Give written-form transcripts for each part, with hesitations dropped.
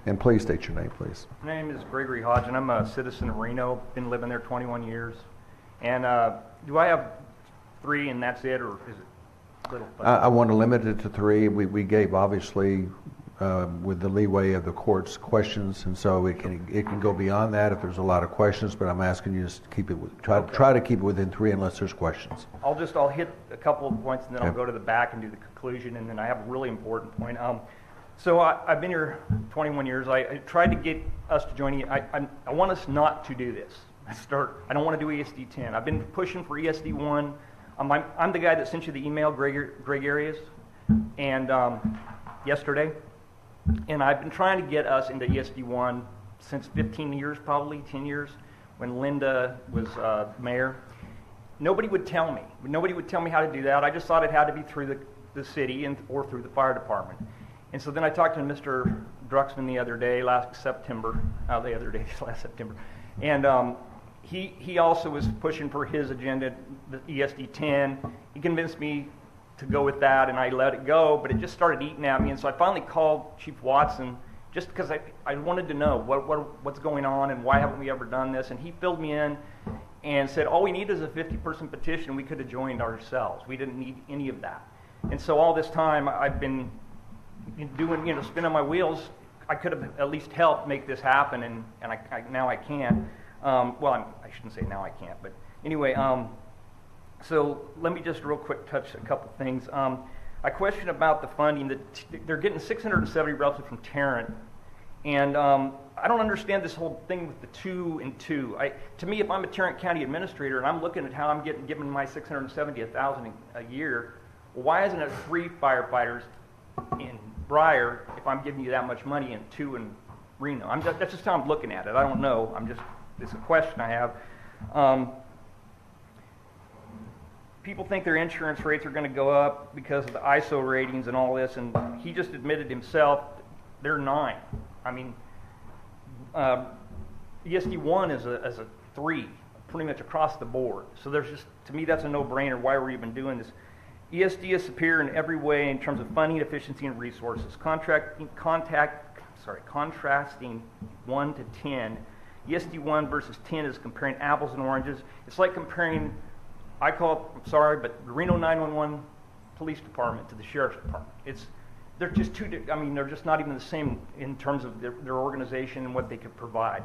And please state your name, please. My name is Gregory Hodge, and I'm a citizen of Reno. Been living there 21 years. And do I have 3 and that's it, or is it a little? I want to limit it to 3. We gave, obviously, with the leeway of the court's questions, and so it can go beyond that if there's a lot of questions. But I'm asking you to keep it try to keep it within 3 unless there's questions. I'll hit a couple of points, and then I'll go to the back and do the conclusion, and then I have a really important point. So I've been here 21 years. I tried to get us to join. I want us not to do this. I don't want to do ESD10. I've been pushing for ESD1. I'm the guy that sent you the email, Greg Arias, and yesterday. And I've been trying to get us into ESD1 since 15 years, probably 10 years, when Linda was mayor. Nobody would tell me. Nobody would tell me how to do that. I just thought it had to be through the city or through the fire department. And so then I talked to Mr. Druxman the other day, last September, and he also was pushing for his agenda, the ESD10. He convinced me to go with that, and I let it go, but it just started eating at me, and so I finally called Chief Watson just because I wanted to know what's going on and why haven't we ever done this, and he filled me in and said, all we need is a 50-person petition, and we could have joined ourselves. We didn't need any of that. And so all this time I've been doing, spinning my wheels. I could have at least helped make this happen, and now I can. I shouldn't say now I can't, but anyway, so let me just real quick touch a couple things. I question about the funding. They're getting 670 relative from Tarrant, and I don't understand this whole thing with the 2 and 2. To me, if I'm a Tarrant County administrator and I'm looking at how I'm given my 670, $1,000 a year, well, why isn't it 3 firefighters in Briar if I'm giving you that much money and 2 in Reno? That's just how I'm looking at it. I don't know. It's a question I have. People think their insurance rates are going to go up because of the ISO ratings and all this, and he just admitted himself they're 9. I mean, ESD1 is a 3, pretty much across the board. So to me, that's a no-brainer. Why we're even doing this? ESD is superior in every way in terms of funding, efficiency, and resources. Contrasting 1 to 10, ESD1 versus 10 is comparing apples and oranges. It's like comparing, the Reno 911 Police Department to the Sheriff's Department. They're just they're just not even the same in terms of their organization and what they could provide.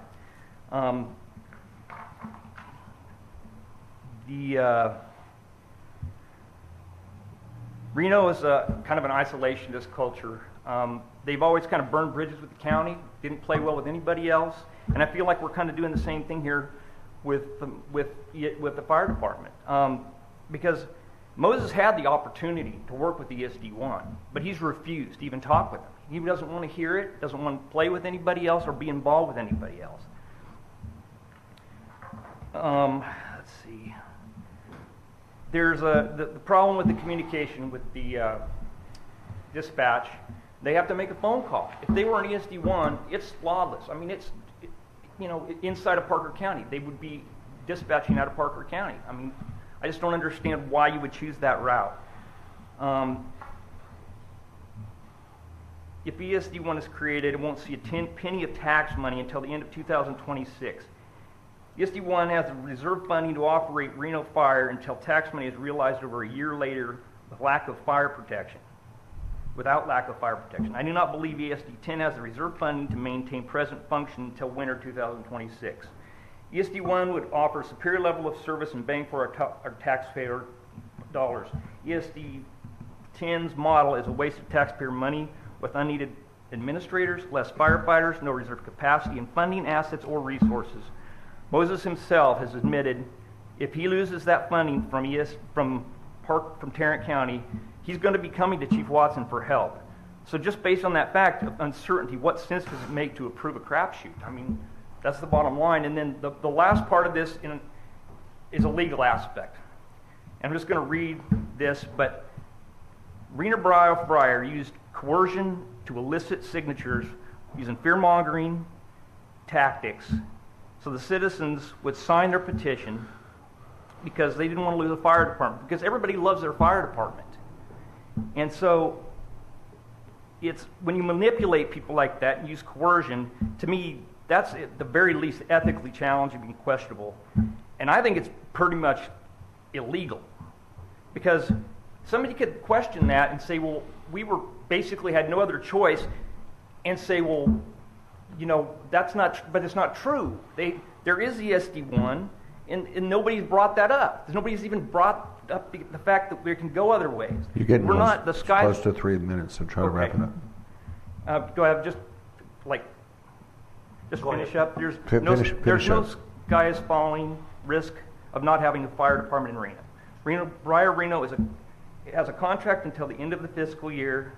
Reno is kind of an isolationist culture. They've always kind of burned bridges with the county, didn't play well with anybody else, and I feel like we're kind of doing the same thing here with the fire department. Because Moses had the opportunity to work with the ESD1, but he's refused to even talk with them. He doesn't want to hear it, doesn't want to play with anybody else or be involved with anybody else. Let's see. There's the problem with the communication with the dispatch. They have to make a phone call. If they were an ESD1, it's lawless. I mean, it's inside of Parker County. They would be dispatching out of Parker County. I mean, I just don't understand why you would choose that route. If ESD1 is created, it won't see a penny of tax money until the end of 2026. ESD1 has the reserve funding to operate Reno Fire until tax money is realized over a year later without lack of fire protection. I do not believe ESD10 has the reserve funding to maintain present function until winter 2026. ESD1 would offer a superior level of service and bang for our taxpayer dollars. ESD10's model is a waste of taxpayer money with unneeded administrators, less firefighters, no reserve capacity, and funding assets or resources. Moses himself has admitted if he loses that funding from Tarrant County, he's going to be coming to Chief Watson for help. So just based on that fact of uncertainty, what sense does it make to approve a crapshoot? I mean, that's the bottom line. And then the last part of this is a legal aspect. And I'm just going to read this, but Reno Briar used coercion to elicit signatures using fear-mongering tactics so the citizens would sign their petition because they didn't want to lose the fire department, because everybody loves their fire department. And so it's when you manipulate people like that and use coercion, to me, that's at the very least ethically challenging and questionable. And I think it's pretty much illegal. Because somebody could question that and say, well, we were basically had no other choice, and say, well, you know, that's not, but it's not true. There is ESD1, and nobody's brought that up. Nobody's even brought up the fact that we can go other ways. You're getting We're not the sky. close to 3 minutes, so try to wrap it up. Do I have just Go finish ahead. up? There's Finish no up. sky is falling risk of not having a fire department in Reno. Briar-Reno has a contract until the end of the fiscal year.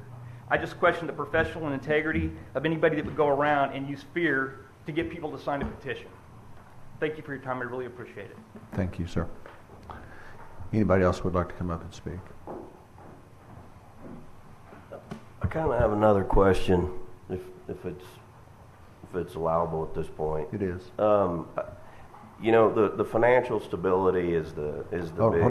I just question the professional and integrity of anybody that would go around and use fear to get people to sign a petition. Thank you for your time. I really appreciate it. Thank you, sir. Anybody else would like to come up and speak? I kind of have another question, if it's allowable at this point. It is. You know, the financial stability is the Oh, big.